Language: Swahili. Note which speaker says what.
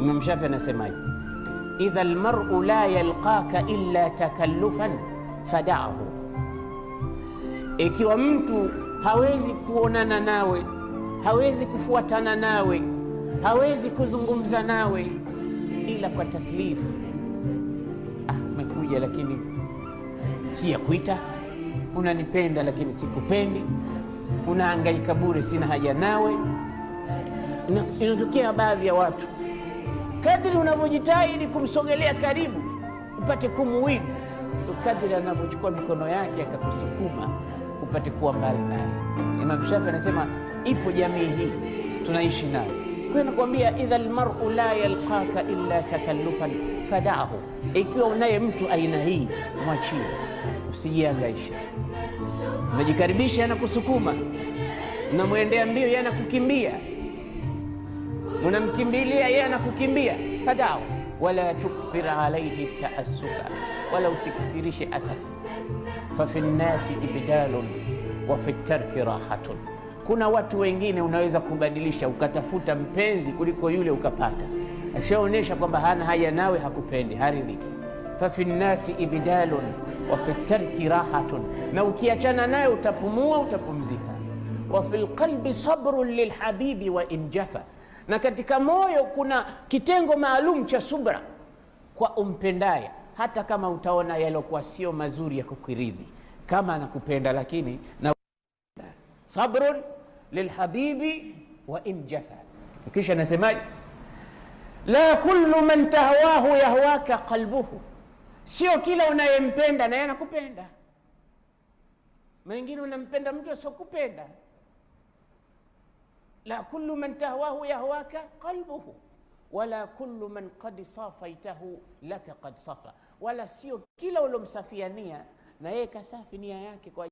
Speaker 1: Imam Shafi anasemaje? Idha almar'u la yalqaka illa takallufan fada'ahu, ikiwa mtu hawezi kuonana nawe, hawezi kufuatana nawe, hawezi kuzungumza nawe ila kwa taklifu. Umekuja lakini si ya kuita, unanipenda lakini sikupendi, unahangaika bure, sina haja nawe. Inatokea baadhi ya watu, kadri unavyojitahidi kumsogelea karibu upate kumuwili, kadri anavyochukua mikono yake akakusukuma upate kuwa mbali naye. Imam Shafi anasema ipo jamii hii tunaishi nayo. Kwa nakwambia, idha almar'u la yalqaka illa takallufan fada'ahu, ikiwa unaye mtu aina hii mwachie, usijihangaishe. Unajikaribisha na kusukuma, unamwendea mbio yeye anakukimbia, unamkimbilia yeye anakukimbia. Fada'ahu wala tukthir alayhi ta'assufa, wala usikithirishe asafu. Fa fi nnasi ibdalun wa fi tarki rahatun, kuna watu wengine unaweza kubadilisha ukatafuta mpenzi kuliko yule ukapata, ashaonesha kwamba hana haja nawe, hakupendi, haridhiki. Fa fi nnasi ibdalun wa fi tarki rahatun, na ukiachana naye utapumua, utapumzika. Wa fil qalbi sabrun lilhabibi wa in jafa, na katika moyo kuna kitengo maalum cha subra kwa umpendaye, hata kama utaona yalokuwa sio mazuri ya kukiridhi, kama anakupenda lakini na sabrun lilhabibi wa in jafa. Kisha nasemaje? La kullu man tahwahu yahwaka qalbuhu, sio kila unayempenda na yeye anakupenda. Mwingine unampenda mtu asiyokupenda. La kullu man tahwahu yahwaka qalbuhu wala kullu man qad safaitahu laka qad safa, wala sio kila ulomsafiania na yeye kasafi nia yake kwa